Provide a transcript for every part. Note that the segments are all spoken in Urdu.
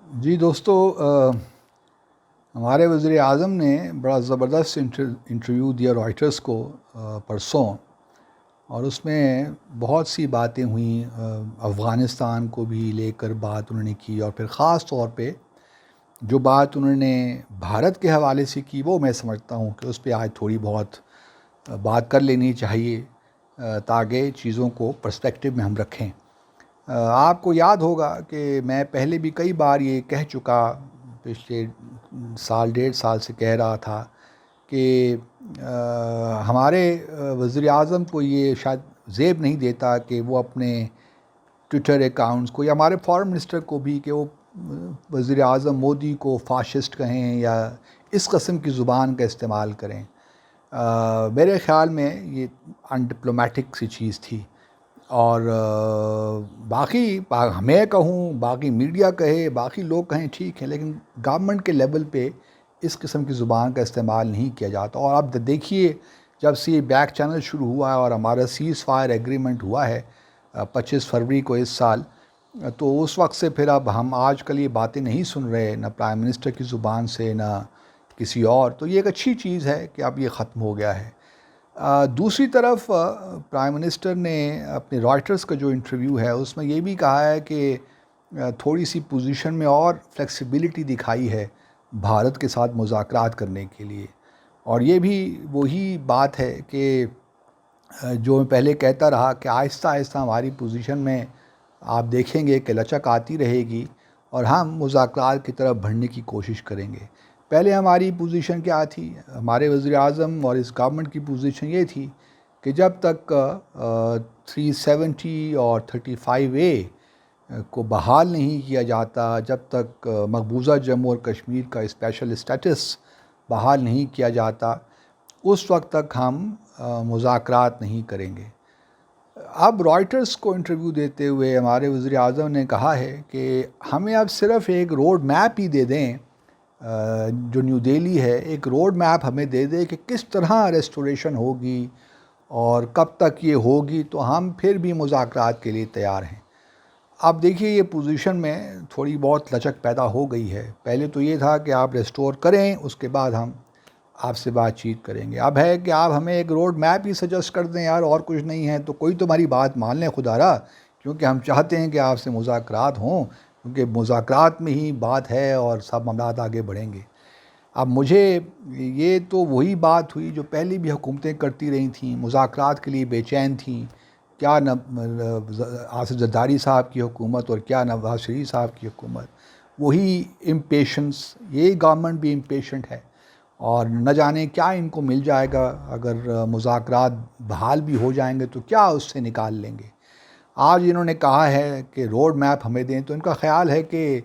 جی دوستو، ہمارے وزیر اعظم نے بڑا زبردست انٹرویو دیا رائٹرز کو پرسوں، اور اس میں بہت سی باتیں ہوئیں، افغانستان کو بھی لے کر بات انہوں نے کی، اور پھر خاص طور پہ جو بات انہوں نے بھارت کے حوالے سے کی وہ میں سمجھتا ہوں کہ اس پہ آج تھوڑی بہت بات کر لینی چاہیے تاکہ چیزوں کو پرسپیکٹو میں ہم رکھیں۔ آپ کو یاد ہوگا کہ میں پہلے بھی کئی بار یہ کہہ چکا، پچھلے سال ڈیڑھ سال سے کہہ رہا تھا کہ ہمارے وزیر اعظم کو یہ شاید زیب نہیں دیتا کہ وہ اپنے ٹویٹر اکاؤنٹس کو، یا ہمارے فارن منسٹر کو بھی، کہ وہ وزیر اعظم مودی کو فاشسٹ کہیں یا اس قسم کی زبان کا استعمال کریں۔ میرے خیال میں یہ ان ڈپلومیٹک سی چیز تھی، اور باقی میں کہوں، باقی میڈیا کہے، باقی لوگ کہیں، ٹھیک ہے، لیکن گورنمنٹ کے لیول پہ اس قسم کی زبان کا استعمال نہیں کیا جاتا۔ اور اب دیکھیے، جب سے یہ بیک چینل شروع ہوا ہے اور ہمارا سیز فائر ایگریمنٹ ہوا ہے 25 فروری کو اس سال، تو اس وقت سے پھر اب ہم آج کل یہ باتیں نہیں سن رہے، نہ پرائم منسٹر کی زبان سے نہ کسی اور، تو یہ ایک اچھی چیز ہے کہ اب یہ ختم ہو گیا ہے۔ دوسری طرف پرائم منسٹر نے اپنے رائٹرز کا جو انٹرویو ہے اس میں یہ بھی کہا ہے کہ تھوڑی سی پوزیشن میں اور فلیکسیبلٹی دکھائی ہے بھارت کے ساتھ مذاکرات کرنے کے لیے، اور یہ بھی وہی بات ہے کہ جو میں پہلے کہتا رہا کہ آہستہ آہستہ ہماری پوزیشن میں آپ دیکھیں گے کہ لچک آتی رہے گی اور ہم مذاکرات کی طرف بڑھنے کی کوشش کریں گے۔ پہلے ہماری پوزیشن کیا تھی؟ ہمارے وزیر اعظم اور اس گورنمنٹ کی پوزیشن یہ تھی کہ جب تک 370 اور 35A کو بحال نہیں کیا جاتا، جب تک مقبوضہ جموں اور کشمیر کا اسپیشل اسٹیٹس بحال نہیں کیا جاتا، اس وقت تک ہم مذاکرات نہیں کریں گے۔ اب رائٹرز کو انٹرویو دیتے ہوئے ہمارے وزیر اعظم نے کہا ہے کہ ہمیں اب صرف ایک روڈ میپ ہی دے دیں، جو نیو دہلی ہے، ایک روڈ میپ ہمیں دے دے کہ کس طرح ریسٹوریشن ہوگی اور کب تک یہ ہوگی، تو ہم پھر بھی مذاکرات کے لیے تیار ہیں۔ اب دیکھیے، یہ پوزیشن میں تھوڑی بہت لچک پیدا ہو گئی ہے۔ پہلے تو یہ تھا کہ آپ ریسٹور کریں، اس کے بعد ہم آپ سے بات چیت کریں گے۔ اب ہے کہ آپ ہمیں ایک روڈ میپ ہی سجیسٹ کر دیں یار، اور کچھ نہیں ہے تو کوئی تو ہماری بات مان لیں خدا را، کیونکہ ہم چاہتے ہیں کہ آپ سے مذاکرات ہوں، کیونکہ مذاکرات میں ہی بات ہے اور سب معاملات آگے بڑھیں گے۔ اب مجھے یہ تو وہی بات ہوئی جو پہلے بھی حکومتیں کرتی رہی تھیں، مذاکرات کے لیے بے چین تھیں، کیا آصف زرداری صاحب کی حکومت اور کیا نواز شریف صاحب کی حکومت، وہی امپیشنس، یہ گورنمنٹ بھی امپیشنٹ ہے، اور نہ جانے کیا ان کو مل جائے گا اگر مذاکرات بحال بھی ہو جائیں گے تو کیا اس سے نکال لیں گے۔ آج انہوں نے کہا ہے کہ روڈ میپ ہمیں دیں، تو ان کا خیال ہے کہ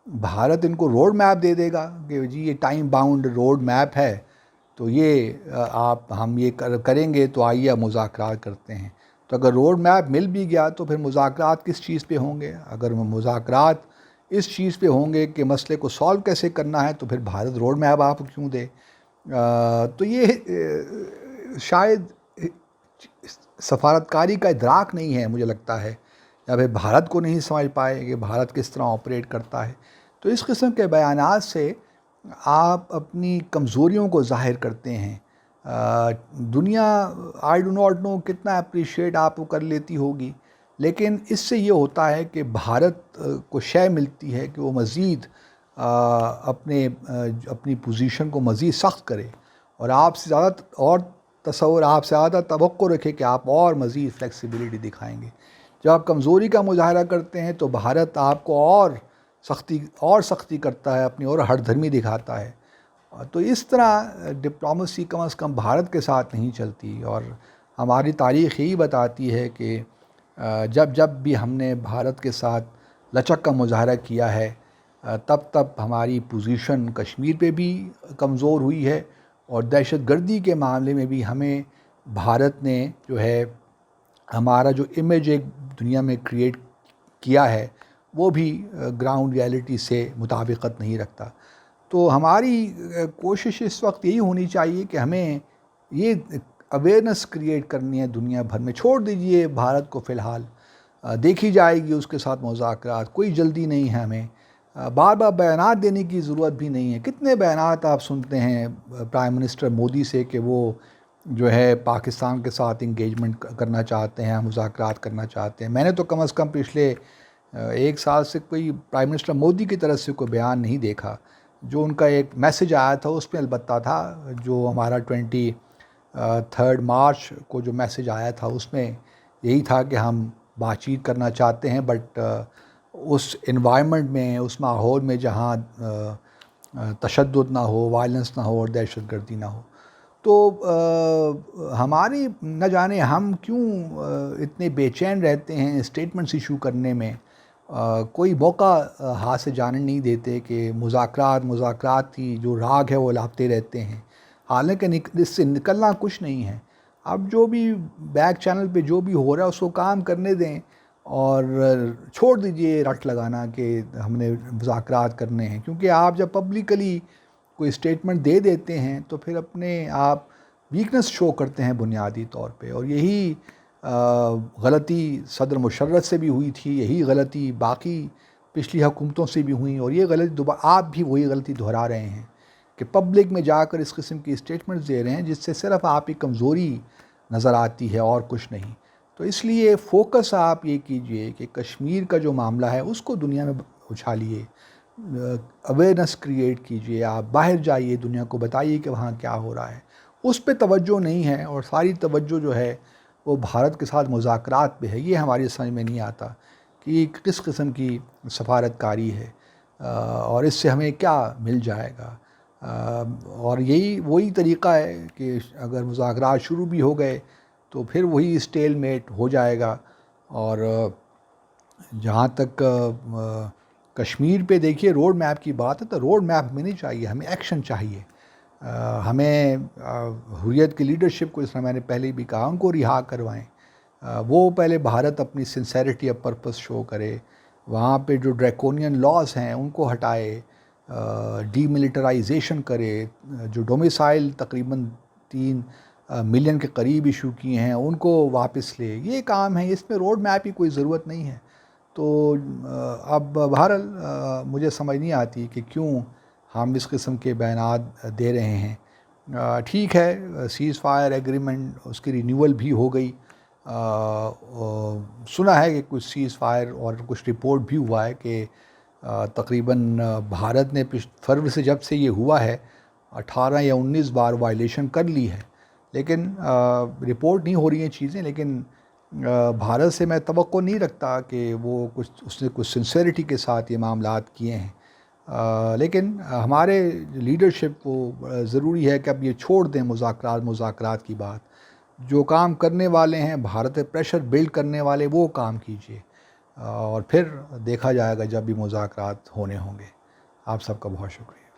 بھارت ان کو روڈ میپ دے دے گا کہ جی یہ ٹائم باؤنڈ روڈ میپ ہے، تو یہ ہم یہ کریں گے، تو آئیے مذاکرات کرتے ہیں۔ تو اگر روڈ میپ مل بھی گیا تو پھر مذاکرات کس چیز پہ ہوں گے؟ اگر مذاکرات اس چیز پہ ہوں گے کہ مسئلے کو سالو کیسے کرنا ہے، تو پھر بھارت روڈ میپ آپ کیوں دے؟ تو یہ شاید سفارتکاری کا ادراک نہیں ہے، مجھے لگتا ہے، یا پھر بھارت کو نہیں سمجھ پائے کہ بھارت کس طرح آپریٹ کرتا ہے۔ تو اس قسم کے بیانات سے آپ اپنی کمزوریوں کو ظاہر کرتے ہیں۔ دنیا آئی ڈو ناٹ نو کتنا اپریشیٹ آپ کو کر لیتی ہوگی، لیکن اس سے یہ ہوتا ہے کہ بھارت کو شے ملتی ہے کہ وہ مزید اپنی پوزیشن کو مزید سخت کرے، اور آپ سے زیادہ اور تصور، آپ سے زیادہ توقع رکھے کہ آپ اور مزید فلیکسیبلٹی دکھائیں گے۔ جب آپ کمزوری کا مظاہرہ کرتے ہیں تو بھارت آپ کو اور سختی کرتا ہے، اپنی اور ہٹ دھرمی دکھاتا ہے۔ تو اس طرح ڈپلومیسی کم از کم بھارت کے ساتھ نہیں چلتی، اور ہماری تاریخ یہی بتاتی ہے کہ جب بھی ہم نے بھارت کے ساتھ لچک کا مظاہرہ کیا ہے، تب ہماری پوزیشن کشمیر پہ بھی کمزور ہوئی ہے، اور دہشت گردی کے معاملے میں بھی ہمیں بھارت نے جو ہے ہمارا جو امیج ایک دنیا میں کریٹ کیا ہے وہ بھی گراؤنڈ ریالٹی سے مطابقت نہیں رکھتا۔ تو ہماری کوشش اس وقت یہی ہونی چاہیے کہ ہمیں یہ اویئرنیس کریٹ کرنی ہے دنیا بھر میں۔ چھوڑ دیجئے بھارت کو فی الحال، دیکھی جائے گی اس کے ساتھ مذاکرات، کوئی جلدی نہیں ہے ہمیں۔ بار بار بیانات دینے کی ضرورت بھی نہیں ہے. کتنے بیانات آپ سنتے ہیں پرائم منسٹر مودی سے کہ وہ جو ہے پاکستان کے ساتھ انگیجمنٹ کرنا چاہتے ہیں, مذاکرات کرنا چاہتے ہیں. میں نے تو کم از کم پچھلے 1 سال سے کوئی پرائم منسٹر مودی کی طرف سے کوئی بیان نہیں دیکھا. جو ان کا ایک میسج آیا تھا اس میں البتہ تھا, جو ہمارا 23 مارچ کو جو میسج آیا تھا اس میں یہی تھا کہ ہم بات چیت کرنا چاہتے ہیں, بٹ اس انوائرمنٹ میں, اس ماحول میں جہاں تشدد نہ ہو, وائلنس نہ ہو اور دہشت گردی نہ ہو. تو ہماری نہ جانے ہم کیوں اتنے بے چین رہتے ہیں اسٹیٹمنٹس ایشو کرنے میں. کوئی موقع ہاتھ سے جانے نہیں دیتے کہ مذاکرات کی جو راگ ہے وہ لاپتے رہتے ہیں, حالانکہ اس سے نکلنا کچھ نہیں ہے. اب جو بھی بیک چینل پہ جو بھی ہو رہا ہے اس کو کام کرنے دیں اور چھوڑ دیجئے رٹ لگانا کہ ہم نے مذاکرات کرنے ہیں. کیونکہ آپ جب پبلکلی کوئی اسٹیٹمنٹ دے دیتے ہیں تو پھر اپنے آپ ویکنس شو کرتے ہیں بنیادی طور پہ. اور یہی غلطی صدر مشرف سے بھی ہوئی تھی, یہی غلطی باقی پچھلی حکومتوں سے بھی ہوئی, اور یہ غلطی آپ بھی وہی غلطی دہرا رہے ہیں کہ پبلک میں جا کر اس قسم کی اسٹیٹمنٹس دے رہے ہیں جس سے صرف آپ کی کمزوری نظر آتی ہے اور کچھ نہیں. تو اس لیے فوکس آپ یہ کیجئے کہ کشمیر کا جو معاملہ ہے اس کو دنیا میں اچھالیے, اویئرنیس کریٹ کیجئے, آپ باہر جائیے, دنیا کو بتائیے کہ وہاں کیا ہو رہا ہے. اس پہ توجہ نہیں ہے اور ساری توجہ جو ہے وہ بھارت کے ساتھ مذاکرات پہ ہے. یہ ہماری سمجھ میں نہیں آتا کہ یہ کس قسم کی سفارت کاری ہے اور اس سے ہمیں کیا مل جائے گا. اور یہی وہی طریقہ ہے کہ اگر مذاکرات شروع بھی ہو گئے تو پھر وہی اسٹیل میٹ ہو جائے گا. اور جہاں تک کشمیر پہ دیکھیے روڈ میپ کی بات ہے تو روڈ میپ میں نہیں چاہیے, ہمیں ایکشن چاہیے. ہمیں حریت کی لیڈرشپ کو, اس میں نے پہلے بھی کہا, ان کو رہا کروائیں. وہ پہلے بھارت اپنی سنسیریٹی آف پرپس شو کرے, وہاں پہ جو ڈریکونین لاز ہیں ان کو ہٹائے, ڈی ملٹرائزیشن کرے, جو ڈومیسائل تقریباً 3 ملین کے قریب ایشو کیے ہیں ان کو واپس لے. یہ کام ہے, اس میں روڈ میپ کی کوئی ضرورت نہیں ہے. تو اب بہرحال مجھے سمجھ نہیں آتی کہ کیوں ہم اس قسم کے بیانات دے رہے ہیں. ٹھیک ہے, سیز فائر ایگریمنٹ اس کی رینیول بھی ہو گئی, سنا ہے کہ کچھ سیز فائر اور کچھ رپورٹ بھی ہوا ہے کہ تقریباً بھارت نے فروری سے جب سے یہ ہوا ہے 18 یا 19 بار وائلیشن کر لی ہے, لیکن رپورٹ نہیں ہو رہی ہیں چیزیں. لیکن بھارت سے میں توقع نہیں رکھتا کہ وہ اس نے کچھ سنسیریٹی کے ساتھ یہ معاملات کیے ہیں. لیکن ہمارے لیڈرشپ کو ضروری ہے کہ اب یہ چھوڑ دیں مذاکرات کی بات. جو کام کرنے والے ہیں, بھارت پہ پریشر بلڈ کرنے والے, وہ کام کیجئے اور پھر دیکھا جائے گا جب بھی مذاکرات ہونے ہوں گے. آپ سب کا بہت شکریہ.